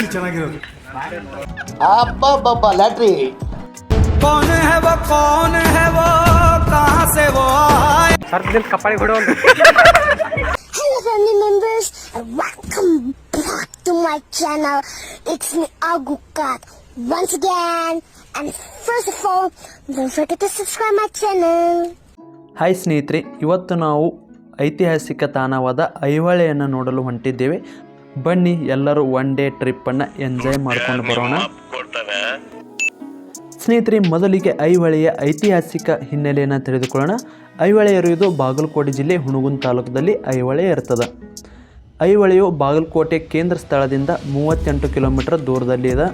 Actually ಚೆನ್ನಾಗಿರೋದು. ಅಬ್ಬಬ್ಬಬ್ಬ ಲ್ಯಾಟ್ರಿ कौन है वो कहां से वो आए सर दिल कपाड़ी घोड़ो Hello family members and welcome back to my channel. It's me Agukat once again, and first of all don't forget to subscribe my channel. Hi ಸ್ನೇಹಿತರೆ, ಇವತ್ತು ನಾವು ಐತಿಹಾಸಿಕ ತಾಣವಾದ ಐಹೊಳೆಯನ್ನು ನೋಡಲು ಹೊಂಟಿದ್ದೇವೆ. ಬನ್ನಿ ಎಲ್ಲರೂ ಒನ್ ಡೇ ಟ್ರಿಪ್ಪನ್ನು ಎಂಜಾಯ್ ಮಾಡ್ಕೊಂಡು ಬರೋಣ. ಸ್ನೇಹಿತರೆ, ಮೊದಲಿಗೆ ಐಹೊಳೆಯ ಐತಿಹಾಸಿಕ ಹಿನ್ನೆಲೆಯನ್ನು ತಿಳಿದುಕೊಳ್ಳೋಣ. ಐಹೊಳೆ ಇರುವುದು ಬಾಗಲಕೋಟೆ ಜಿಲ್ಲೆ ಹುಣಗುಂದ ತಾಲೂಕದಲ್ಲಿ ಐಹೊಳೆ ಇರ್ತದೆ. ಐಹೊಳೆಯು ಬಾಗಲಕೋಟೆ ಕೇಂದ್ರ ಸ್ಥಳದಿಂದ 38 ಕಿಲೋಮೀಟರ್ ದೂರದಲ್ಲಿ ಇದೆ.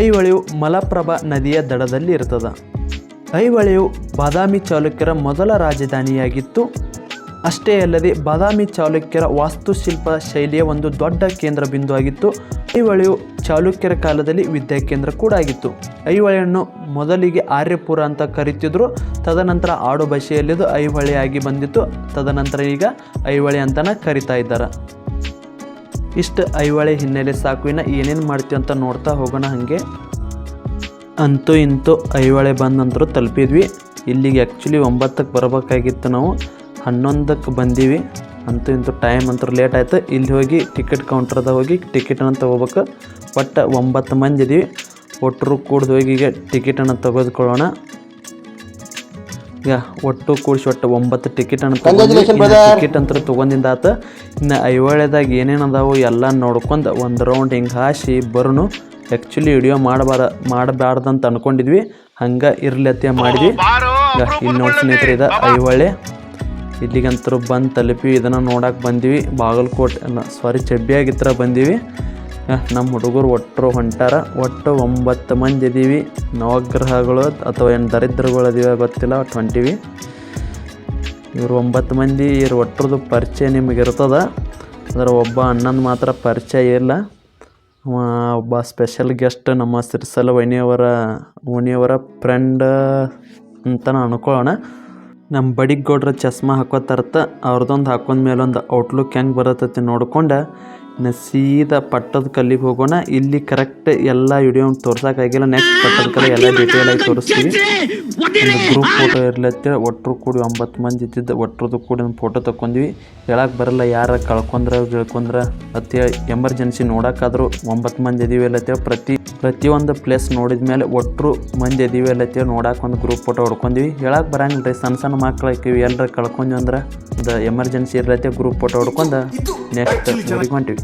ಐಹೊಳೆಯು ಮಲಪ್ರಭಾ ನದಿಯ ದಡದಲ್ಲಿ ಇರ್ತದೆ. ಐಹೊಳೆಯು ಬಾದಾಮಿ ಚಾಲುಕ್ಯರ ಮೊದಲ ರಾಜಧಾನಿಯಾಗಿತ್ತು. ಅಷ್ಟೇ ಅಲ್ಲದೆ ಬಾದಾಮಿ ಚಾಲುಕ್ಯರ ವಾಸ್ತುಶಿಲ್ಪ ಶೈಲಿಯ ಒಂದು ದೊಡ್ಡ ಕೇಂದ್ರ ಬಿಂದು ಆಗಿತ್ತು. ಐಹೊಳೆಯು ಚಾಲುಕ್ಯರ ಕಾಲದಲ್ಲಿ ವಿದ್ಯಾಕೇಂದ್ರ ಕೂಡ ಆಗಿತ್ತು. ಐಹೊಳೆಯನ್ನು ಮೊದಲಿಗೆ ಆರ್ಯಪುರ ಅಂತ ಕರೀತಿದ್ರು. ತದನಂತರ ಆಡು ಭಾಷೆಯಲ್ಲಿದು ಐಹೊಳೆ ಆಗಿ ಬಂದಿತ್ತು. ತದನಂತರ ಈಗ ಐಹೊಳೆ ಅಂತಲೇ ಕರಿತಾ ಇದ್ದಾರೆ. ಇಷ್ಟು ಐಹೊಳೆ ಹಿನ್ನೆಲೆ ಸಾಕು. ಇನ್ನು ಏನೇನು ಮಾಡ್ತೀವಿ ಅಂತ ನೋಡ್ತಾ ಹೋಗೋಣ. ಹಾಗೆ ಅಂತೂ ಇಂತೂ ಐಹೊಳೆ ಬಂದಂತರೂ ತಲುಪಿದ್ವಿ. ಇಲ್ಲಿಗೆ ಆ್ಯಕ್ಚುಲಿ 9ಕ್ಕೆ ಬರಬೇಕಾಗಿತ್ತು, ನಾವು 11ಕ್ಕೆ ಬಂದೀವಿ. ಅಂತೂ ಇಂತೂ ಟೈಮ್ ಅಂತೂ ಲೇಟ್ ಆಯಿತು. ಇಲ್ಲಿ ಹೋಗಿ ಟಿಕೆಟ್ ಕೌಂಟ್ರದಾಗ ಹೋಗಿ ಟಿಕೆಟನ್ನು ತೊಗೋಬೇಕು. ಒಟ್ಟು 9 ಮಂದಿ ಇದೀವಿ. ಒಟ್ಟರು ಕೂಡ್ದು ಹೋಗಿ ಈಗ ಟಿಕೆಟನ್ನು ತೆಗೆದುಕೊಳ್ಳೋಣ. ಈಗ ಒಟ್ಟು ಕೂಡಿಸಿ ಒಟ್ಟು 9 ಟಿಕೆಟನ್ನು ಟಿಕೆಟ್ ಅಂತ ತೊಗೊಂಡಿಂದ ಆತ. ಇನ್ನು ಐಹೊಳೆದಾಗ ಏನೇನು ಅದಾವು ಎಲ್ಲ ನೋಡ್ಕೊಂಡು ಒಂದು ರೌಂಡ್ ಹಿಂಗೆ ಹಾಸಿ ಬರೋನು. ಆ್ಯಕ್ಚುಲಿ ವಿಡಿಯೋ ಮಾಡಬಾರ್ದಂತ ಅಂದ್ಕೊಂಡಿದ್ವಿ, ಹಂಗೆ ಇರ್ಲತ್ತೆ ಮಾಡಿದ್ವಿ. ಈಗ ಇಲ್ಲಿ ನೋಡಿ ಸ್ನೇಹಿತರೆ, ಇದು ಐಹೊಳೆ. ಇಲ್ಲಿಗಂತರೂ ಬಂದು ತಲುಪಿ ಇದನ್ನು ನೋಡಕ್ಕೆ ಬಂದೀವಿ. ಬಾಗಲಕೋಟೆ ಚಬ್ಬಿಯಾಗಿತ್ರ ಬಂದೀವಿ. ನಮ್ಮ ಹುಡುಗರು ಒಟ್ಟರು ಹೊಂಟಾರ. ಒಟ್ಟು 9 ಮಂದಿ ಇದ್ದೀವಿ. ನವಗ್ರಹಗಳು ಅಥವಾ ಏನು ದರಿದ್ರಗಳು ಇದೀವಿ ಗೊತ್ತಿಲ್ಲ, ಒಟ್ಟು ಹೊಂಟೀವಿ. ಇವರು 9 ಮಂದಿ. ಇವ್ರು ಒಟ್ಟರದು ಪರಿಚಯ ನಿಮಗೆ ಇರ್ತದೆ. ಅದರ ಒಬ್ಬ ಅಣ್ಣಂದು ಮಾತ್ರ ಪರಿಚಯ ಇಲ್ಲ. ಒಬ್ಬ ಸ್ಪೆಷಲ್ ಗೆಸ್ಟ್ ನಮ್ಮ ಸಿರ್ಸಲ ಓಣಿಯವರ ಫ್ರೆಂಡ್ ಅಂತ ಅನ್ಕೊಳ್ಳೋಣ. ನಮ್ಮ ಬಡಿಗೌಡ್ರ ಚಸ್ಮಾ ಹಾಕೋತಾರತ್ತ. ಅವ್ರದ್ದೊಂದು ಹಾಕೊಂಡ ಮೇಲೊಂದು ಔಟ್ಲುಕ್ ಹೆಂಗೆ ಬರತ್ತೈತಿ ನೋಡ್ಕೊಂಡು ಸೀದಾ ಪಟ್ಟದ ಕಲ್ಲಿಗೆ ಹೋಗೋಣ. ಇಲ್ಲಿ ಕರೆಕ್ಟ್ ಎಲ್ಲ ವಿಡಿಯೋ ತೋರ್ಸೋಕ್ಕಾಗಿಲ್ಲ. ನೆಕ್ಸ್ಟ್ ಪಟ್ಟದ ಕಲ್ಲು ಎಲ್ಲ ಡೀಟೇಲ್ ಆಗಿ ತೋರಿಸ್ತೀವಿ. ಒಂದು ಗ್ರೂಪ್ ಫೋಟೋ ಇರ್ಲತ್ತೆ. ಒಟ್ಟರು ಕೂಡಿ 9 ಮಂದಿ ಇದ್ದಿದ್ದು. ಒಟ್ಟರದು ಕೂಡಿ ಒಂದು ಫೋಟೋ ತೊಗೊಂಡ್ವಿ. ಹೇಳಕ್ಕೆ ಬರಲ್ಲ ಯಾರು ಗಿಳ್ಕೊಂಡ್ರೆ ಅತಿ ಎಮರ್ಜೆನ್ಸಿ ನೋಡೋಕ್ಕಾದ್ರೂ 9 ಮಂದಿ ಇದೀವಿ ಅಲ್ಲತ್ತೇವೆ. ಪ್ರತಿಯೊಂದು ಪ್ಲೇಸ್ ನೋಡಿದ ಮೇಲೆ ಒಟ್ಟರು ಮಂದಿ ಇದೀವಿ ಅಲ್ಲತ್ತೇವೆ. ನೋಡಕ್ಕೆ ಒಂದು ಗ್ರೂಪ್ ಫೋಟೋ ಹೊಡ್ಕೊಂಡ್ವಿ. ಹೇಳಕ್ಕೆ ಬರಂಗಿಲ್ಲ ರೀ, ಸಣ್ಣ ಮಕ್ಳು ಹಾಕಿವಿ. ಎಲ್ಲರ ಕಳ್ಕೊಂಡ್ವಿ ಅಂದ್ರೆ ಅದು ಎಮರ್ಜೆನ್ಸಿ ಇರ್ಲತ್ತೆ. ಗ್ರೂಪ್ ಫೋಟೋ ಹೊಡ್ಕೊಂಡು ನೆಕ್ಸ್ಟ್ ಊರಿಗೆ ಹೊಂಟಿವಿ.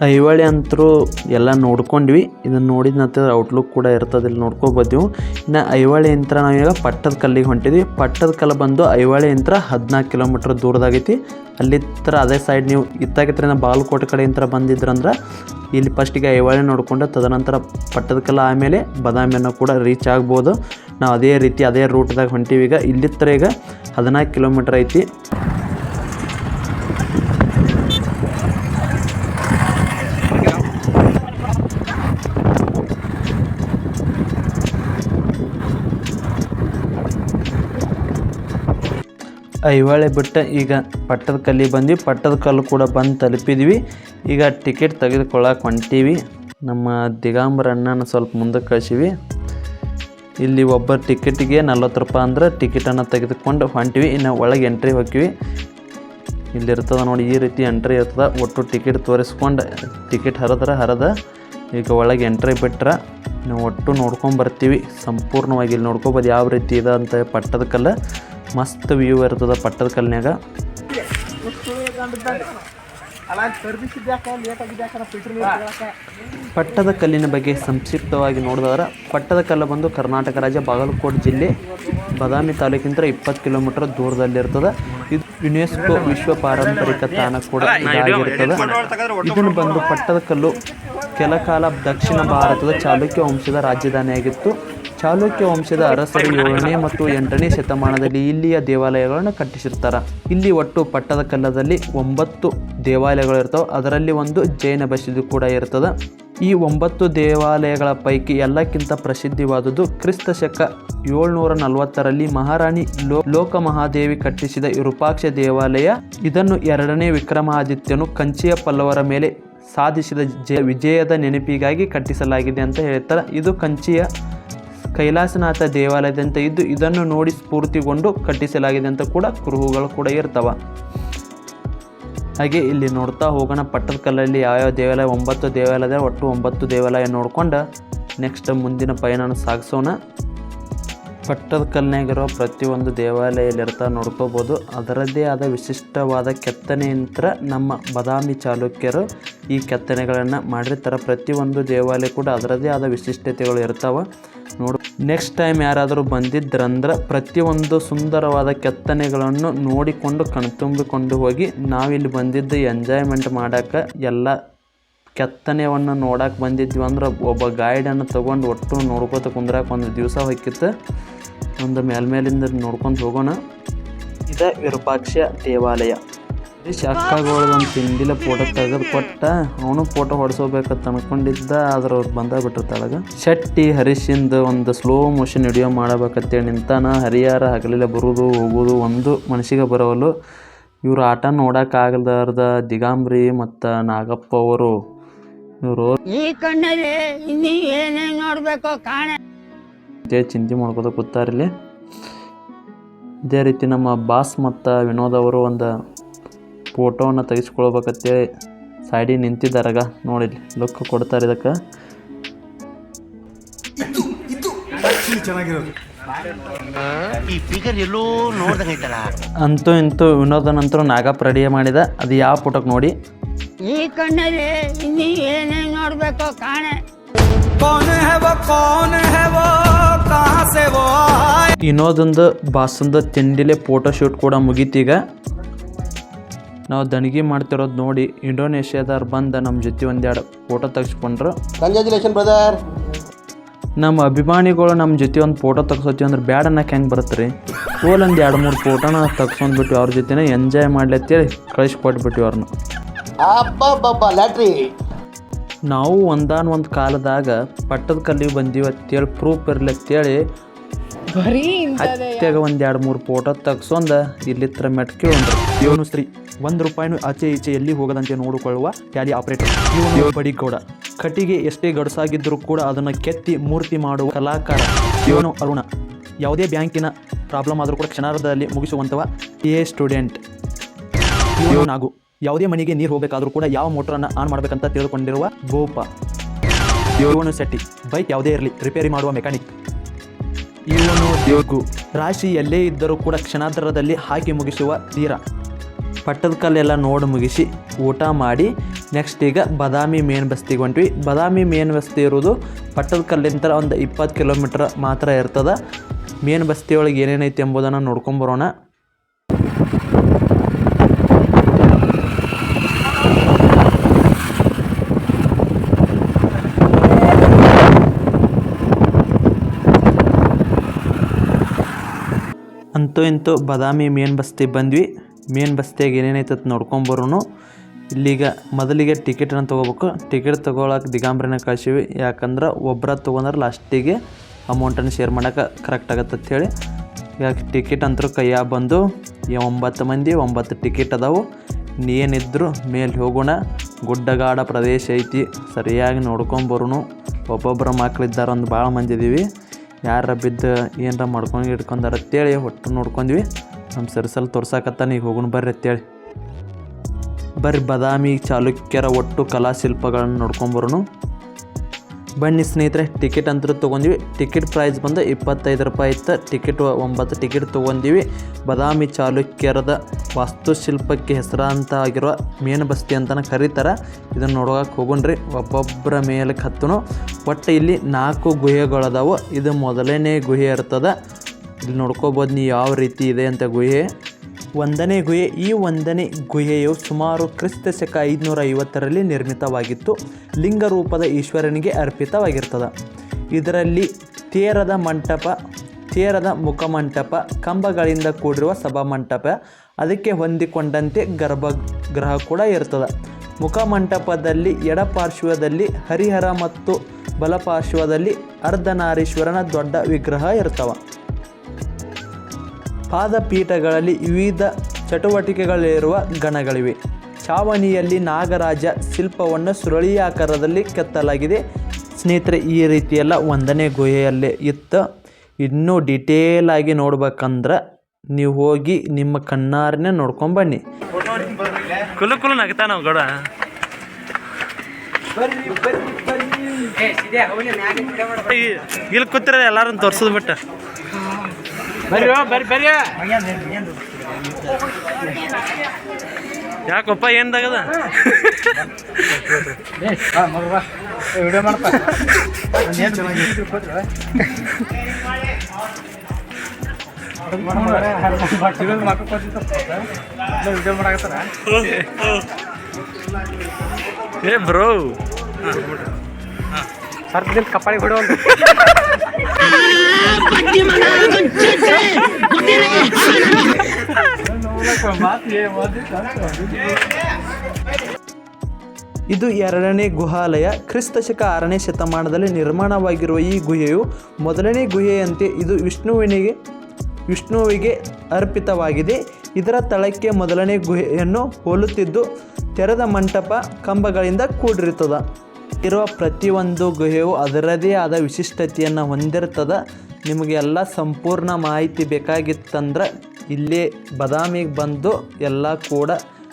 ಐಹೊಳೆ ಅಂತರೂ ಎಲ್ಲ ನೋಡ್ಕೊಂಡ್ವಿ. ಇದನ್ನು ನೋಡಿದ ನಂತರ ಔಟ್ಲುಕ್ ಕೂಡ ಇರ್ತದೆ, ಇಲ್ಲಿ ನೋಡ್ಕೊಬೋದೀವಿ. ಇನ್ನು ಐಹೊಳೆ ಯಂತ್ರ ನಾವೀಗ ಪಟ್ಟದ ಕಲ್ಲಿಗೆ ಹೊಂಟಿದ್ವಿ. ಪಟ್ಟದ ಕಲ್ಲು ಬಂದು ಐಹೊಳೆ ಯಂತ್ರ 14 ಕಿಲೋಮೀಟ್ರ್ ದೂರದಾಗೈತಿ. ಅಲ್ಲಿ ಅದೇ ಸೈಡ್ ನೀವು ಇತ್ತಾಗಿದ್ದರಿಂದ ಬಾಗಲಕೋಟೆ ಕಡೆ ಯಂತ್ರ ಬಂದಿದ್ರಂದ್ರೆ ಇಲ್ಲಿ ಫಸ್ಟಿಗೆ ಐಹೊಳೆ ನೋಡಿಕೊಂಡು ತದನಂತರ ಪಟ್ಟದ ಕಲ್ಲು, ಆಮೇಲೆ ಬಾದಾಮಿಯನ್ನು ಕೂಡ ರೀಚ್ ಆಗ್ಬೋದು. ನಾವು ಅದೇ ರೀತಿ ಅದೇ ರೂಟ್ದಾಗ ಹೊಂಟೀವಿ. ಈಗ ಇಲ್ಲಿತ್ರ ಈಗ 14 ಕಿಲೋಮೀಟ್ರ್ ಐತಿ. ಐಹೊಳೆ ಬಿಟ್ಟು ಈಗ ಪಟ್ಟದ ಕಲ್ಲಿಗೆ ಬಂದ್ವಿ. ಪಟ್ಟದ ಕಲ್ಲು ಕೂಡ ಬಂದು ತಲುಪಿದ್ವಿ. ಈಗ ಟಿಕೆಟ್ ತೆಗೆದುಕೊಳ್ಳಕ್ಕೆ ಹೊಂಟೀವಿ. ನಮ್ಮ ದಿಗಂಬರ ಅಣ್ಣನ ಸ್ವಲ್ಪ ಮುಂದಕ್ಕೆ ಕಳಿಸಿವಿ. ಇಲ್ಲಿ ಒಬ್ಬರು ಟಿಕೆಟಿಗೆ 40 ರೂಪಾಯಿ ಅಂದ್ರೆ ಟಿಕೆಟನ್ನು ತೆಗೆದುಕೊಂಡು ಹೊಂಟಿವಿ. ಇನ್ನು ಒಳಗೆ ಎಂಟ್ರಿ ಹೋಗ್ತೀವಿ. ಇಲ್ಲಿರ್ತದೆ ನೋಡಿ, ಈ ರೀತಿ ಎಂಟ್ರಿ ಇರ್ತದೆ. ಒಟ್ಟು ಟಿಕೆಟ್ ತೋರಿಸ್ಕೊಂಡು ಟಿಕೆಟ್ ಹರದ ಈಗ ಒಳಗೆ ಎಂಟ್ರಿ ಬಿಟ್ರೆ ನಾವು ಒಟ್ಟು ನೋಡ್ಕೊಂಬರ್ತೀವಿ. ಸಂಪೂರ್ಣವಾಗಿ ಇಲ್ಲಿ ನೋಡ್ಕೊಬೋದು ಯಾವ ರೀತಿ ಇದೆ ಅಂತ. ಪಟ್ಟದ ಕಲ್ಲು ಮಸ್ತ್ ವ್ಯೂ ಇರ್ತದೆ ಪಟ್ಟದ ಕಲ್ಲಿನಾಗ. ಪಟ್ಟದ ಕಲ್ಲಿನ ಬಗ್ಗೆ ಸಂಕ್ಷಿಪ್ತವಾಗಿ ನೋಡಿದವರ, ಪಟ್ಟದ ಕಲ್ಲು ಬಂದು ಕರ್ನಾಟಕ ರಾಜ್ಯ ಬಾಗಲಕೋಟೆ ಜಿಲ್ಲೆ ಬಾದಾಮಿ ತಾಲೂಕಿಂತ 20 ಕಿಲೋಮೀಟರ್ ದೂರದಲ್ಲಿರ್ತದೆ. ಇದು ಯುನೆಸ್ಕೋ ವಿಶ್ವ ಪಾರಂಪರಿಕ ತಾಣ ಕೂಡ ಇದಾಗಿರ್ತದೆ. ಇದನ್ನು ಬಂದು ಪಟ್ಟದ ಕಲ್ಲು ಕೆಲ ಕಾಲ ದಕ್ಷಿಣ ಭಾರತದ ಚಾಲುಕ್ಯ ವಂಶದ ರಾಜಧಾನಿಯಾಗಿತ್ತು. ಚಾಲುಕ್ಯ ವಂಶದ ಅರಸರು 7ನೇ ಮತ್ತು 8ನೇ ಶತಮಾನದಲ್ಲಿ ಇಲ್ಲಿಯ ದೇವಾಲಯಗಳನ್ನು ಕಟ್ಟಿಸಿರ್ತಾರೆ. ಇಲ್ಲಿ ಒಟ್ಟು ಪಟ್ಟದ ಕಲ್ಲದಲ್ಲಿ 9 ದೇವಾಲಯಗಳು ಇರ್ತವೆ. ಅದರಲ್ಲಿ ಒಂದು ಜೈನ ಬಸದಿ ಕೂಡ ಇರ್ತದೆ. ಈ 9 ದೇವಾಲಯಗಳ ಪೈಕಿ ಎಲ್ಲಕ್ಕಿಂತ ಪ್ರಸಿದ್ಧವಾದುದು ಕ್ರಿಸ್ತ ಶಕ 740ರಲ್ಲಿ ಮಹಾರಾಣಿ ಲೋಕಮಹಾದೇವಿ ಕಟ್ಟಿಸಿದ ವಿರೂಪಾಕ್ಷ ದೇವಾಲಯ. ಇದನ್ನು 2ನೇ ವಿಕ್ರಮಾದಿತ್ಯನು ಕಂಚಿಯ ಪಲ್ಲವರ ಮೇಲೆ ಸಾಧಿಸಿದ ವಿಜಯದ ನೆನಪಿಗಾಗಿ ಕಟ್ಟಿಸಲಾಗಿದೆ ಅಂತ ಹೇಳ್ತಾರೆ. ಇದು ಕಂಚಿಯ ಕೈಲಾಸನಾಥ ದೇವಾಲಯದಂತೆ ಇದ್ದು ಇದನ್ನು ನೋಡಿ ಸ್ಫೂರ್ತಿಗೊಂಡು ಕಟ್ಟಿಸಲಾಗಿದೆ ಅಂತ ಕೂಡ ಕುರುಹುಗಳು ಕೂಡ ಇರ್ತವೆ. ಹಾಗೆ ಇಲ್ಲಿ ನೋಡ್ತಾ ಹೋಗೋಣ ಪಟ್ಟದಕಲ್ಲಲ್ಲಿ ಯಾವ್ಯಾವ ದೇವಾಲಯ 9 ದೇವಾಲಯ, ಒಟ್ಟು 9 ದೇವಾಲಯ ನೋಡ್ಕೊಂಡು ನೆಕ್ಸ್ಟ್ ಮುಂದಿನ ಪಯಣ ಸಾಗಿಸೋಣ. ಪಟ್ಟದಕಲ್ಲಿನಾಗಿರೋ ಪ್ರತಿಯೊಂದು ದೇವಾಲಯದಲ್ಲಿರ್ತಾ ನೋಡ್ಕೋಬೋದು. ಅದರದ್ದೇ ಆದ ವಿಶಿಷ್ಟವಾದ ಕೆತ್ತನೆ ಯಂತ್ರ ನಮ್ಮ ಬಾದಾಮಿ ಚಾಲುಕ್ಯರು ಈ ಕೆತ್ತನೆಗಳನ್ನು ಮಾಡಿರ್ತಾರೆ. ಪ್ರತಿಯೊಂದು ದೇವಾಲಯ ಕೂಡ ಅದರದ್ದೇ ಆದ ವಿಶಿಷ್ಟತೆಗಳು ಇರ್ತಾವೆ. ನೆಕ್ಸ್ಟ್ ಟೈಮ್ ಯಾರಾದರೂ ಬಂದಿದ್ರಂದ್ರೆ ಪ್ರತಿಯೊಂದು ಸುಂದರವಾದ ಕೆತ್ತನೆಗಳನ್ನು ನೋಡಿಕೊಂಡು ಕಣ್ತುಂಬಿಕೊಂಡು ಹೋಗಿ. ನಾವಿಲ್ಲಿ ಬಂದಿದ್ದು ಎಂಜಾಯ್ಮೆಂಟ್ ಮಾಡೋಕ್ಕೆ, ಎಲ್ಲ ಕೆತ್ತನೆಯನ್ನು ನೋಡಕ್ಕೆ ಬಂದಿದ್ವಿ ಅಂದ್ರೆ ಒಬ್ಬ ಗೈಡನ್ನು ತೊಗೊಂಡು ಒಟ್ಟು ನೋಡ್ಕೋತ ಕುಂದ್ರಕ್ಕೆ ಒಂದು ದಿವಸ ಹೊಕ್ಕಿತ್ತು. ಒಂದು ಮೇಲ್ಮೇಲಿಂದ ನೋಡ್ಕೊಂಡು ಹೋಗೋಣ. ಇದು ವಿರೂಪಾಕ್ಷ ದೇವಾಲಯ. ಅಕ್ಕಗಳದೊಂದು ತಿಂಡಿಲ ಫೋಟೋ ತೆಗೆದು ಕೊಟ್ಟ, ಅವನು ಫೋಟೋ ಹೊಡ್ಸೋಬೇಕಂತ ಅನ್ಕೊಂಡಿದ್ದ, ಆದ್ರೆ ಅವ್ರು ಬಂದಾಗ್ಬಿಟ್ಟಿರ್ತಾಳಾಗ. ಶೆಟ್ಟಿ ಹರೀಶಿಂದ ಒಂದು ಸ್ಲೋ ಮೋಷನ್ ವಿಡಿಯೋ ಮಾಡಬೇಕಂತೇಳಿ ನಿಂತಾನ. ಹರಿಯಾರ ಹಗಲಿಲ್ಲ ಬರೋದು ಹೋಗೋದು ಒಂದು ಮನಸ್ಸಿಗೆ ಬರೋವಲ್ಲು. ಇವರು ಆಟ ನೋಡೋಕ್ಕಾಗಲಾರ್ದ ದಿಗಂಬರಿ ಮತ್ತು ನಾಗಪ್ಪ ಅವರು ಇವರು ಈ ಕಣ್ಣಲ್ಲಿ ಇನ್ನೀ ಏನೇನು ನೋಡಬೇಕು ಕಾಣ ಚಿಂತೆ ಮಾಡ್ಕೋತ ಕೂತಾರಿಲ್ಲಿ. ಇದೇ ರೀತಿ ನಮ್ಮ ಬಾಸ್ ಮತ್ತು ವಿನೋದ್ ಅವರು ಒಂದು ಫೋಟೋವನ್ನು ತೆಗೆಸ್ಕೊಳ್ಬೇಕಂತೇಳಿ ಸೈಡಿಗೆ ನಿಂತಿದ್ದಾರಾಗ. ನೋಡಿಲ್ಲಿ ಲುಕ್ ಕೊಡ್ತಾರೆ ಇದಕ್ಕೆ. ಅಂತೂ ಇಂತೂ ವಿನೋದನಂತರೂ ನಾಗಪ್ಪ ರೆಡಿ ಮಾಡಿದ. ಅದು ಯಾವ ಫೋಟೋಕ್ಕೆ ನೋಡಿ. ಈ ಕಣ್ಣಲ್ಲಿ ಇನ್ನೀ ಏನೇನು ನೋಡಬೇಕು ಕಾಣ ವಿನೋದೊಂದು ಬಾಸಂದು ತಿಂಡಿಲೆ ಫೋಟೋ ಶೂಟ್ ಕೂಡ ಮುಗೀತೀಗ. ನಾವು ದಣಿಗೆ ಮಾಡ್ತಿರೋದು ನೋಡಿ ಇಂಡೋನೇಷ್ಯಾದವ್ರು ಬಂದು ನಮ್ಮ ಜೊತೆ ಒಂದೆರಡು ಫೋಟೋ ತೆಗೆಸ್ಕೊಂಡ್ರು. Congratulation brother. ನಮ್ಮ ಅಭಿಮಾನಿಗಳು ನಮ್ಮ ಜೊತೆ ಒಂದು ಫೋಟೋ ತೆಗ್ಸೋತೀವಿ ಅಂದ್ರೆ ಬ್ಯಾಡ್ ಅನ್ನಕ್ಕೆ ಹೆಂಗೆ ಬರುತ್ತೆ ರೀ. ಒಂದು 2-3 ಫೋಟೋನ ತೆಗ್ಸ್ಕೊಂಡ್ಬಿಟ್ಟು ಅವ್ರ ಜೊತೆ ಎಂಜಾಯ್ ಮಾಡ್ಲತ್ತೇಳಿ ಕಳಿಸ್ಕೊಟ್ಬಿಟ್ಟು ಅವ್ರನ್ನ. ಲ್ಯಾಟ್ರಿ. ನಾವು ಒಂದಾನೊಂದು ಕಾಲದಾಗ ಪಟ್ಟದಕಲ್ಲಿಗೆ ಬಂದೀವಿ ಅಂತೇಳಿ ಪ್ರೂಫ್ ಇರ್ಲತ್ತೇಳಿ ಹತ್ಯಾಗ 1-2-3 ಫೋಟೋ ತೆಗ್ಸೊಂದು ಇಲ್ಲಿತ್ರ ಮೆಟ್ಕೆ ಒಂದು ಇವನು ಶ್ರೀ ₹1 ಆಚೆ ಈಚೆ ಎಲ್ಲಿ ಹೋಗದಂತೆ ನೋಡಿಕೊಳ್ಳುವ ಟ್ಯಾಲಿ ಆಪರೇಟರ್ ಇವನು ಬಡಿಗೌಡ. ಕಟ್ಟಿಗೆ ಎಷ್ಟೇ ಗಡಸಾಗಿದ್ದರೂ ಕೂಡ ಅದನ್ನು ಕೆತ್ತಿ ಮೂರ್ತಿ ಮಾಡುವ ಕಲಾಕಾರ ಇವನು ಅರುಣ. ಯಾವುದೇ ಬ್ಯಾಂಕಿನ ಪ್ರಾಬ್ಲಮ್ ಆದರೂ ಕೂಡ ಕ್ಷಣಾರ್ಧದಲ್ಲಿ ಮುಗಿಸುವಂಥವ ಸ್ಟೂಡೆಂಟ್ ಇವನು ನಾಗು. ಯಾವುದೇ ಮನೆಗೆ ನೀರು ಹೋಗಬೇಕಾದ್ರೂ ಕೂಡ ಯಾವ ಮೋಟ್ರನ್ನು ಆನ್ ಮಾಡಬೇಕಂತ ತಿಳಿದುಕೊಂಡಿರುವ ಗೋಪ. ಇವನು ಶೆಟ್ಟಿ. ಬೈಕ್ ಯಾವುದೇ ಇರಲಿ ರಿಪೇರಿ ಮಾಡುವ ಮೆಕ್ಯಾನಿಕ್ ಇವನು ದೇವ್ಗು. ರಾಶಿ ಎಲ್ಲೇ ಇದ್ದರೂ ಕೂಡ ಕ್ಷಣಾರ್ಧದಲ್ಲಿ ಹಾಕಿ ಮುಗಿಸುವ ತೀರ. ಪಟ್ಟದಕಲ್ಲೆಲ್ಲ ನೋಡಿ ಮುಗಿಸಿ ಊಟ ಮಾಡಿ ನೆಕ್ಸ್ಟ್ ಈಗ ಬಾದಾಮಿ ಮೇನ್ ಬಸ್ತಿಗೆ ಹೊಂಟ್ವಿ. ಬಾದಾಮಿ ಮೇನ್ ಬಸ್ತಿ ಇರೋದು ಪಟ್ಟದಕಲ್ಲಿಂದ ಒಂದು 20 ಕಿಲೋಮೀಟ್ರ್ ಮಾತ್ರ ಇರ್ತದೆ. ಮೇನ್ ಬಸ್ತಿಯೊಳಗೆ ಏನೇನೈತೆ ಎಂಬುದನ್ನು ನೋಡ್ಕೊಂಬರೋಣ. ಅಂತೂ ಇಂತೂ ಬಾದಾಮಿ ಮೇನ್ ಬಸ್ತಿಗೆ ಬಂದ್ವಿ. ಮೇನ್ ಬಸ್ತಿಯಾಗ ಏನೇನೈತೆ ನೋಡ್ಕೊಂಬರೋನು. ಇಲ್ಲಿಗ ಮೊದಲಿಗೆ ಟಿಕೆಟನ್ನು ತೊಗೋಬೇಕು. ಟಿಕೆಟ್ ತೊಗೊಳಕ್ಕೆ ದಿಗಂಬರಿನ ಕಳಿಸಿವಿ. ಯಾಕಂದ್ರೆ ಒಬ್ಬರ ತೊಗೊಂಡ್ರೆ ಲಾಸ್ಟಿಗೆ ಅಮೌಂಟನ್ನು ಶೇರ್ ಮಾಡೋಕೆ ಕರೆಕ್ಟ್ ಆಗತ್ತೆ ಅಂಥೇಳಿ. ಯಾಕೆ ಟಿಕೆಟ್ ಅಂತರೂ ಕೈಯಾಗ ಬಂದು 9 ಮಂದಿ 9 ಟಿಕೆಟ್ ಅದಾವು. ಏನಿದ್ರು ಮೇಲೆ ಹೋಗೋಣ. ಗುಡ್ಡಗಾಡ ಪ್ರದೇಶ ಐತಿ, ಸರಿಯಾಗಿ ನೋಡ್ಕೊಂಬರೋನು. ಒಬ್ಬೊಬ್ಬರ ಮಕ್ಕಳಿದ್ದಾರೆ, ಒಂದು ಭಾಳ ಮಂದಿ ಇದೀವಿ. ಯಾರ ಬಿದ್ದು ಏನರ ಮಾಡ್ಕೊಂಡು ಇಟ್ಕೊಂಡಾರ ಅಂತೇಳಿ ಒಟ್ಟು ನೋಡ್ಕೊಂಡ್ವಿ. ನಮ್ಮ ಸರಿಸಲ್ ತೋರ್ಸಾಕತ್ತಾನ, ಈಗ ಹೋಗೋಣ ಬರ್ರಿ ಅಂತೇಳಿ. ಬರ್ರಿ ಬಾದಾಮಿ ಚಾಲುಕ್ಯರ ಒಟ್ಟು ಕಲಾಶಿಲ್ಪಗಳನ್ನು ನೋಡ್ಕೊಂಬರೋನು. ಬನ್ನಿ ಸ್ನೇಹಿತರೆ, ಟಿಕೆಟ್ ಅಂತೂ ತೊಗೊಂಡ್ವಿ. ಟಿಕೆಟ್ ಪ್ರೈಸ್ ಬಂದು ₹25 ಇತ್ತು. Ticket 9 ticket ತೊಗೊಂಡಿವಿ. ಬಾದಾಮಿ ಚಾಲುಕ್ಯರದ ವಾಸ್ತುಶಿಲ್ಪಕ್ಕೆ ಹೆಸರಾಂತ ಆಗಿರುವ ಮೇನ್ ಬಸ್ತಿ ಅಂತಲೇ ಕರೀತಾರೆ. ಇದನ್ನು ನೋಡೋಕೆ ಹೋಗೋಣ್ರಿ. ಒಬ್ಬೊಬ್ಬರ ಮೇಲಕ್ಕೆ ಹತ್ತನು. ಒಟ್ಟು ಇಲ್ಲಿ 4 ಗುಹೆಗಳದಾವು. ಇದು ಮೊದಲನೇ ಗುಹೆ ಇರ್ತದೆ. ಇಲ್ಲಿ ನೋಡ್ಕೋಬೋದು ನೀವು ಯಾವ ರೀತಿ ಇದೆ ಅಂತ ಗುಹೆ. 1ನೇ ಗುಹೆ. ಈ 1ನೇ ಗುಹೆಯು ಸುಮಾರು ಕ್ರಿಸ್ತ ಶಕ 550ರಲ್ಲಿ ನಿರ್ಮಿತವಾಗಿತ್ತು. ಲಿಂಗ ರೂಪದ ಈಶ್ವರನಿಗೆ ಅರ್ಪಿತವಾಗಿರ್ತದೆ. ಇದರಲ್ಲಿ ತೇರದ ಮಂಟಪ, ತೇರದ ಮುಖಮಂಟಪ, ಕಂಬಗಳಿಂದ ಕೂಡಿರುವ ಸಭಾಮಂಟಪ, ಅದಕ್ಕೆ ಹೊಂದಿಕೊಂಡಂತೆ ಗರ್ಭಗೃಹ ಕೂಡ ಇರ್ತದೆ. ಮುಖಮಂಟಪದಲ್ಲಿ ಎಡಪಾರ್ಶ್ವದಲ್ಲಿ ಹರಿಹರ ಮತ್ತು ಬಲಪಾರ್ಶ್ವದಲ್ಲಿ ಅರ್ಧನಾರೀಶ್ವರನ ದೊಡ್ಡ ವಿಗ್ರಹ ಇರ್ತವೆ. ಪಾದಪೀಠಗಳಲ್ಲಿ ವಿವಿಧ ಚಟುವಟಿಕೆಗಳಿರುವ ಗಣಗಳಿವೆ. ಛಾವಣಿಯಲ್ಲಿ ನಾಗರಾಜ ಶಿಲ್ಪವನ್ನು ಸುರುಳಿಯಾಕಾರದಲ್ಲಿ ಕೆತ್ತಲಾಗಿದೆ. ಸ್ನೇಹಿತರೆ, ಈ ರೀತಿಯೆಲ್ಲ 1ನೇ ಗುಹೆಯಲ್ಲೇ ಇತ್ತು. ಇನ್ನೂ ಡೀಟೇಲ್ ಆಗಿ ನೋಡ್ಬೇಕಂದ್ರೆ ನೀವು ಹೋಗಿ ನಿಮ್ಮ ಕಣ್ಣಾರನ್ನೇ ನೋಡ್ಕೊಂಬನ್ನಿ. ಕುಲು ಕುಲು ನಗ್ತಾ ನಾವು ಗೌಡ. ಇಲ್ಲಿ ಕೂತಿರ ಎಲ್ಲಾರು ತೋರ್ಸೋದು ಬಿಟ್ಟ ಯಾಕಪ್ಪ ಏನ್ದಾಗದ ಏ ಬ್ರೋ ಸರ್ಪದಿಂದ ಕಪ್ಪಾಳಿ ಬಿಡೋ ಇದು 2ನೇ ಗುಹಾಲಯ. ಕ್ರಿಸ್ತಶಕ 6ನೇ ಶತಮಾನದಲ್ಲಿ ನಿರ್ಮಾಣವಾಗಿರುವ ಈ ಗುಹೆಯು ಮೊದಲನೇ ಗುಹೆಯಂತೆ ಇದು ವಿಷ್ಣುವಿಗೆ ಅರ್ಪಿತವಾಗಿದೆ. ಇದರ ತಳಕ್ಕೆ ಮೊದಲನೇ ಗುಹೆಯನ್ನು ಹೋಲುತ್ತಿದ್ದು ತೆರೆದ ಮಂಟಪ ಕಂಬಗಳಿಂದ ಕೂಡಿರುತ್ತದೆ. ಇರುವ ಪ್ರತಿಯೊಂದು ಗುಹೆಯು ಅದರದೇ ಆದ ವಿಶಿಷ್ಟತೆಯನ್ನು ಹೊಂದಿರ್ತದೆ. ನಿಮಗೆ ಎಲ್ಲ ಸಂಪೂರ್ಣ ಮಾಹಿತಿ ಬೇಕಾಗಿತ್ತಂದ್ರೆ ಇಲ್ಲೇ ಬಾದಾಮಿಗೆ ಬಂದು ಎಲ್ಲ ಕೂಡ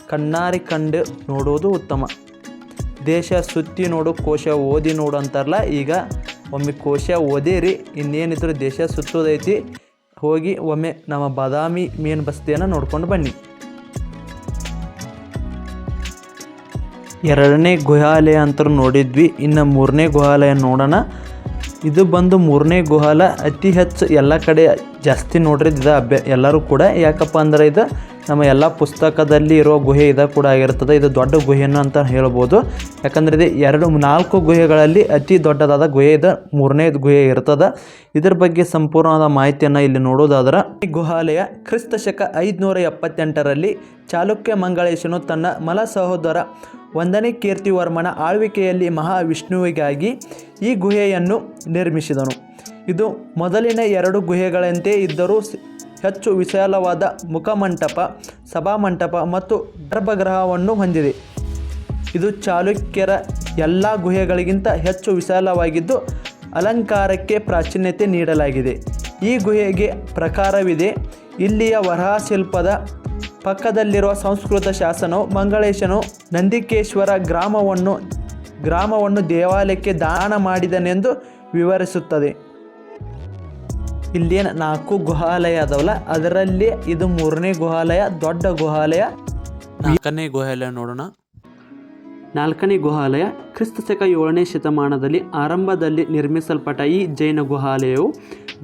ಕಣ್ಣಾರಿ ಕಂಡು ನೋಡುವುದು ಉತ್ತಮ. ದೇಶ ಸುತ್ತಿ ನೋಡು ಕೋಶ ಓದಿ ನೋಡು ಅಂತಾರಲ್ಲ, ಈಗ ಒಮ್ಮೆ ಕೋಶ ಓದಿರಿ, ಇನ್ನೇನಿದ್ರು ದೇಶ ಸುತ್ತೋದೈತಿ. ಹೋಗಿ ಒಮ್ಮೆ ನಮ್ಮ ಬಾದಾಮಿ ಮೇನ್ ಬಸ್ತಿಯನ್ನು ನೋಡ್ಕೊಂಡು ಬನ್ನಿ. 2ನೇ ಗುಹಾಲಯ ಅಂತ ನೋಡಿದ್ವಿ. ಇನ್ನು 3ನೇ ಗುಹಾಲಯ ನೋಡೋಣ. ಇದು ಬಂದು 3ನೇ ಗುಹಾಲ ಅತಿ ಹೆಚ್ಚು ಎಲ್ಲ ಕಡೆ ಜಾಸ್ತಿ ನೋಡ್ರಿ ಇದು ಎಲ್ಲರೂ ಕೂಡ. ಯಾಕಪ್ಪ ಅಂದ್ರೆ ಇದು ನಮ್ಮ ಎಲ್ಲ ಪುಸ್ತಕದಲ್ಲಿ ಇರೋ ಗುಹೆ ಇದು ಕೂಡ ಆಗಿರ್ತದೆ. ಇದು ದೊಡ್ಡ ಗುಹೆಯನ್ನು ಅಂತ ಹೇಳ್ಬೋದು. ಯಾಕಂದರೆ ಇದು 4 ಗುಹೆಗಳಲ್ಲಿ ಅತಿ ದೊಡ್ಡದಾದ ಗುಹೆ ಇದು 3ನೇ ಗುಹೆ ಇರ್ತದೆ. ಇದರ ಬಗ್ಗೆ ಸಂಪೂರ್ಣವಾದ ಮಾಹಿತಿಯನ್ನು ಇಲ್ಲಿ ನೋಡೋದಾದ್ರೆ, ಈ ಗುಹಾಲಯ ಕ್ರಿಸ್ತಶಕ 578ರಲ್ಲಿ ಚಾಲುಕ್ಯ ಮಂಗಳೇಶನು ತನ್ನ ಮಲ ಸಹೋದರ 1ನೇ ಕೀರ್ತಿವರ್ಮನ ಆಳ್ವಿಕೆಯಲ್ಲಿ ಮಹಾವಿಷ್ಣುವಿಗಾಗಿ ಈ ಗುಹೆಯನ್ನು ನಿರ್ಮಿಸಿದನು. ಇದು ಮೊದಲಿನ 2 ಗುಹೆಗಳಂತೆ ಇದ್ದರೂ ಹೆಚ್ಚು ವಿಶಾಲವಾದ ಮುಖಮಂಟಪ, ಸಭಾಮಂಟಪ ಮತ್ತು ಗರ್ಭಗೃಹವನ್ನು ಹೊಂದಿದೆ. ಇದು ಚಾಲುಕ್ಯರ ಎಲ್ಲ ಗುಹೆಗಳಿಗಿಂತ ಹೆಚ್ಚು ವಿಶಾಲವಾಗಿದ್ದು ಅಲಂಕಾರಕ್ಕೆ ಪ್ರಾಚೀನ್ಯತೆ ನೀಡಲಾಗಿದೆ. ಈ ಗುಹೆಗೆ ಪ್ರಕಾರವಿದೆ. ಇಲ್ಲಿಯ ವರಾಹ ಶಿಲ್ಪದ ಪಕ್ಕದಲ್ಲಿರುವ ಸಂಸ್ಕೃತ ಶಾಸನವು ಮಂಗಳೇಶನು ನಂದಿಕೇಶ್ವರ ಗ್ರಾಮವನ್ನು ದೇವಾಲಯಕ್ಕೆ ದಾನ ಮಾಡಿದನೆಂದು ವಿವರಿಸುತ್ತದೆ. ಇಲ್ಲೇನು 4 ಗುಹಾಲಯ ಅದಾವಲ್ಲ, ಅದರಲ್ಲಿ ಇದು 3ನೇ ಗುಹಾಲಯ, ದೊಡ್ಡ ಗುಹಾಲಯ. 4ನೇ ಗುಹಾಲಯ ನೋಡೋಣ. 4ನೇ ಗುಹಾಲಯ ಕ್ರಿಸ್ತಶಕ 7ನೇ ಶತಮಾನದಲ್ಲಿ ಆರಂಭದಲ್ಲಿ ನಿರ್ಮಿಸಲ್ಪಟ್ಟ ಈ ಜೈನ ಗುಹಾಲಯವು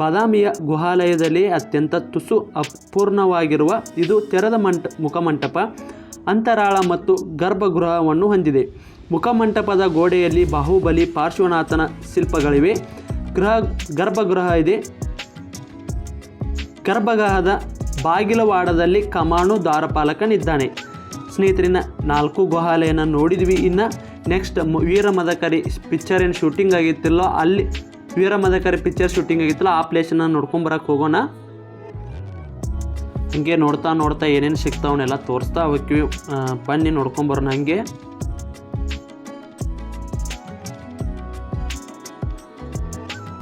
ಬಾದಾಮಿಯ ಗುಹಾಲಯದಲ್ಲಿ ಅತ್ಯಂತ ತುಸು ಅಪೂರ್ಣವಾಗಿರುವ ಇದು ತೆರೆದ ಮುಖಮಂಟಪ, ಅಂತರಾಳ ಮತ್ತು ಗರ್ಭಗೃಹವನ್ನು ಹೊಂದಿದೆ. ಮುಖಮಂಟಪದ ಗೋಡೆಯಲ್ಲಿ ಬಾಹುಬಲಿ ಪಾರ್ಶ್ವನಾಥನ ಶಿಲ್ಪಗಳಿವೆ. ಗರ್ಭಗೃಹ ಇದೆ. ಗರ್ಭಗೃಹದ ಬಾಗಿಲವಾಡದಲ್ಲಿ ಕಮಾನು ದ್ವಾರಪಾಲಕನಿದ್ದಾನೆ. ಸ್ನೇಹಿತರಿನ 4 ಗುಹಾಲಯನ ನೋಡಿದ್ವಿ. ಇನ್ನು ನೆಕ್ಸ್ಟ್ ವೀರಮದಕರಿ ಪಿಕ್ಚರ್ ಏನು ಶೂಟಿಂಗ್ ಆಗಿತ್ತಿಲ್ಲೋ ಅಲ್ಲಿ ವೀರಮದಕರಿ ಪಿಕ್ಚರ್ ಶೂಟಿಂಗ್ ಆಗಿತ್ತಲ್ಲ ಆ ಪ್ಲೇಸನ್ನು ನೋಡ್ಕೊಂಬರಕ್ಕೆ ಹೋಗೋಣ. ಹಂಗೆ ನೋಡ್ತಾ ಏನೇನು ಸಿಗ್ತಾವನ್ನೆಲ್ಲ ತೋರಿಸ್ತಾ ಹೋಗ್ತೀವಿ. ಬನ್ನಿ ನೋಡ್ಕೊಂಬರೋಣ. ಹಂಗೆ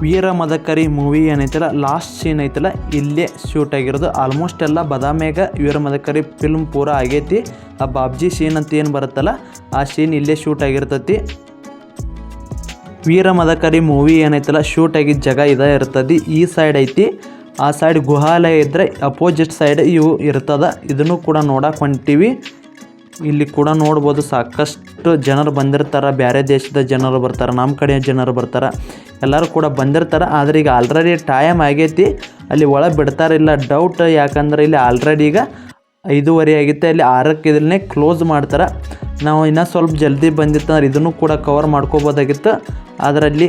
ವೀರಮದಕರಿ ಮೂವಿ ಏನೈತಲ್ಲ, ಲಾಸ್ಟ್ ಸೀನ್ ಐತಲ್ಲ ಇಲ್ಲೇ ಶೂಟ್ ಆಗಿರೋದು. ಆಲ್ಮೋಸ್ಟ್ ಎಲ್ಲ ಬಾದಾಮಿಯಾಗ ವೀರಮದಕರಿ ಫಿಲ್ಮ್ ಪೂರ ಆಗೈತಿ. ಆ ಬಾಬ್ಜಿ ಸೀನ್ ಅಂತ ಏನು ಬರುತ್ತಲ್ಲ ಆ ಸೀನ್ ಇಲ್ಲೇ ಶೂಟ್ ಆಗಿರ್ತೈತಿ. ವೀರಮದಕರಿ ಮೂವಿ ಏನೈತಲ್ಲ ಶೂಟ್ ಆಗಿದ್ದ ಜಾಗ ಇದೇ ಇರ್ತದೆ. ಈ ಸೈಡ್ ಐತಿ, ಆ ಸೈಡ್ ಗುಹಾಲಯ ಇದ್ದರೆ ಅಪೋಸಿಟ್ ಸೈಡ್ ಇವು ಇರ್ತದೆ. ಇದನ್ನು ಕೂಡ ನೋಡಕ್ಕೆ ಹೊಂಟೀವಿ. ಇಲ್ಲಿ ಕೂಡ ನೋಡ್ಬೋದು ಸಾಕಷ್ಟು ಜನರು ಬಂದಿರ್ತಾರೆ. ಬೇರೆ ದೇಶದ ಜನರು ಬರ್ತಾರೆ, ನಮ್ಮ ಕಡೆ ಜನರು ಬರ್ತಾರೆ, ಎಲ್ಲರೂ ಕೂಡ ಬಂದಿರ್ತಾರೆ. ಆದರೆ ಈಗ ಆಲ್ರೆಡಿ ಟೈಮ್ ಆಗೈತಿ, ಅಲ್ಲಿ ಒಳಗೆ ಬಿಡ್ತಾರಿಲ್ಲ ಡೌಟ್. ಯಾಕಂದ್ರೆ ಇಲ್ಲಿ ಆಲ್ರೆಡಿ ಈಗ 5:30 ಆಗಿತ್ತು, ಅಲ್ಲಿ 6ಕ್ಕೆ ಇದನ್ನೇ ಕ್ಲೋಸ್ ಮಾಡ್ತಾರೆ. ನಾವು ಇನ್ನೂ ಸ್ವಲ್ಪ ಜಲ್ದಿ ಬಂದಿತ್ತಂದ್ರೆ ಇದನ್ನು ಕೂಡ ಕವರ್ ಮಾಡ್ಕೋಬೋದಾಗಿತ್ತು. ಅದರಲ್ಲಿ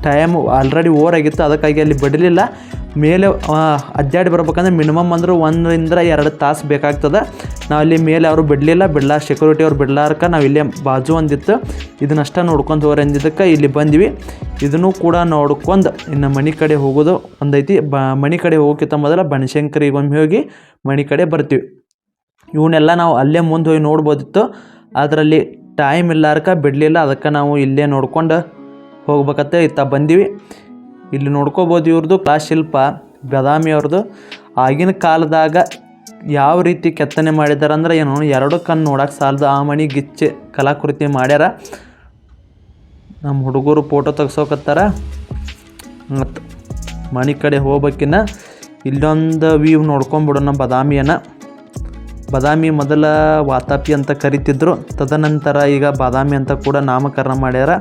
ಟೈಮ್ ಆಲ್ರೆಡಿ ಓವರ್ ಆಗಿತ್ತು, ಅದಕ್ಕಾಗಿ ಅಲ್ಲಿ ಬಿಡಲಿಲ್ಲ. ಮೇಲೆ ಅಡ್ಡಾಡಿ ಬರ್ಬೇಕಂದ್ರೆ ಮಿನಿಮಮ್ ಅಂದ್ರೆ 1 ರಿಂದ 2 ತಾಸು ಬೇಕಾಗ್ತದೆ. ನಾವು ಅಲ್ಲಿ ಮೇಲೆ ಅವರು ಬಿಡಲಿಲ್ಲ, ಸೆಕ್ಯೂರಿಟಿ ಅವ್ರು ಬಿಡ್ಲಾರ್ಕ ನಾವು ಇಲ್ಲೇ ಬಾಜು ಒಂದಿತ್ತು, ಇದನ್ನಷ್ಟ ನೋಡ್ಕೊಂಡು ಹೋಗ್ರಿ ಅಂದಿದ್ದಕ್ಕೆ ಇಲ್ಲಿ ಬಂದ್ವಿ. ಇದನ್ನು ಕೂಡ ನೋಡ್ಕೊಂಡು ಇನ್ನು ಮನೆ ಕಡೆ ಹೋಗೋದು ಒಂದೈತಿ. ಮನೆ ಕಡೆ ಹೋಗೋಕ್ಕಿಂತ ಮೊದಲು ಬನಶಂಕರಿಗೆ ಒಮ್ಮೆ ಹೋಗಿ ಮನೆ ಕಡೆ ಬರ್ತೀವಿ. ಇವನ್ನೆಲ್ಲ ನಾವು ಅಲ್ಲೇ ಮುಂದೆ ಹೋಗಿ ನೋಡ್ಬೋದಿತ್ತು. ಅದರಲ್ಲಿ ಟೈಮ್ ಇಲ್ಲಾರ್ಕ ಬಿಡಲಿಲ್ಲ. ಅದಕ್ಕೆ ನಾವು ಇಲ್ಲೇ ನೋಡ್ಕೊಂಡು ಹೋಗ್ಬೇಕತ್ತೆ ಇತ್ತ ಬಂದೀವಿ. ಇಲ್ಲಿ ನೋಡ್ಕೋಬೋದು ಇವ್ರದ್ದು ಶಿಲ್ಪ ಬಾದಾಮಿ ಅವ್ರದ್ದು. ಆಗಿನ ಕಾಲದಾಗ ಯಾವ ರೀತಿ ಕೆತ್ತನೆ ಮಾಡಿದ್ದಾರೆ ಅಂದ್ರೆ ಏನು 2 ಕಣ್ಣು ನೋಡೋಕೆ ಸಾಲದು ಆ ಮಣಿ ಗಿಚ್ಚೆ ಕಲಾಕೃತಿ ಮಾಡ್ಯಾರ. ನಮ್ಮ ಹುಡುಗರು ಫೋಟೋ ತೆಗ್ಸೋಕತ್ತಾರ. ಮತ್ತು ಮನೆ ಕಡೆ ಹೋಗ್ಬೇಕಿನ್ನ ಇಲ್ಲೊಂದು ವ್ಯೂ ನೋಡ್ಕೊಂಬಿಡೋಣ ಬಾದಾಮಿಯನ್ನು. ಬಾದಾಮಿ ಮೊದಲ ವಾತಾಪಿ ಅಂತ ಕರಿತಿದ್ರು, ತದನಂತರ ಈಗ ಬಾದಾಮಿ ಅಂತ ಕೂಡ ನಾಮಕರಣ ಮಾಡ್ಯಾರ.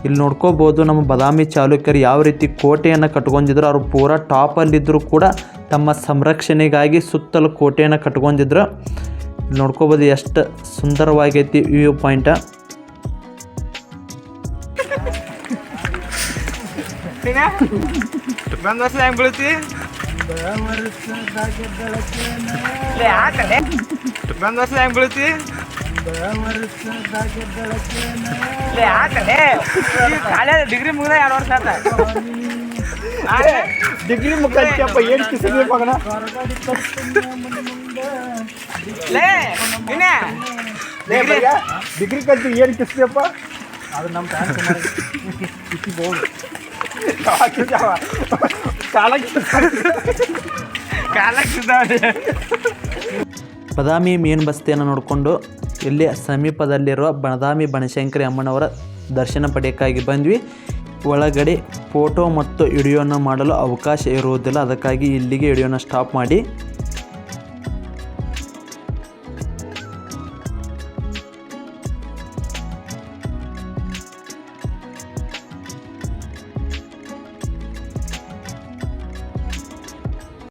ಇಲ್ಲಿ ನೋಡ್ಕೋಬೋದು ನಮ್ಮ ಬಾದಾಮಿ ಚಾಲುಕ್ಯರು ಯಾವ ರೀತಿ ಕೋಟೆಯನ್ನು ಕಟ್ಕೊಂಡಿದ್ರು. ಅವರು ಪೂರಾ ಟಾಪಲ್ಲಿದ್ದರೂ ಕೂಡ ತಮ್ಮ ಸಂರಕ್ಷಣೆಗಾಗಿ ಸುತ್ತಲೂ ಕೋಟೆಯನ್ನು ಕಟ್ಕೊಂಡಿದ್ರು. ಇಲ್ಲಿ ನೋಡ್ಕೋಬೋದು ಎಷ್ಟು ಸುಂದರವಾಗೈತಿ ವ್ಯೂ ಪಾಯಿಂಟ. ಬಂದ ವರ್ಷ ಹೆಂಗ್ ಬೀಳ್ತಿ ಬಂದ ವರ್ಷ ಹೆಂಗ್ ಬೀಳ್ತಿ ಡಿಗ್ರಿ ಮುಗಿದ 2 ವರ್ಷ ಆತ. ಡಿಗ್ರಿ ಮುಖಪ್ಪ ಏನು ಕಿಸಿದ್ವಿ ಮಗನ. ಡಿಗ್ರಿ ಕಲ್ತಿ ಏನು ಕಿಸಿದಪ್ಪ. ಅದು ನಮ್ಮ ಬಾದಾಮಿ ಮೀನು ಬಸ್ತಿಯನ್ನು ನೋಡಿಕೊಂಡು ಇಲ್ಲಿ ಸಮೀಪದಲ್ಲಿರುವ ಬಾದಾಮಿ ಬನಶಂಕರಿ ಅಮ್ಮನವರ ದರ್ಶನ ಪಡೆಯೋಕ್ಕಾಗಿ ಬಂದ್ವಿ. ಒಳಗಡೆ ಫೋಟೋ ಮತ್ತು ವಿಡಿಯೋನ ಮಾಡಲು ಅವಕಾಶ ಇರುವುದಿಲ್ಲ. ಅದಕ್ಕಾಗಿ ಇಲ್ಲಿಗೆ ವಿಡಿಯೋನ ಸ್ಟಾಪ್ ಮಾಡಿ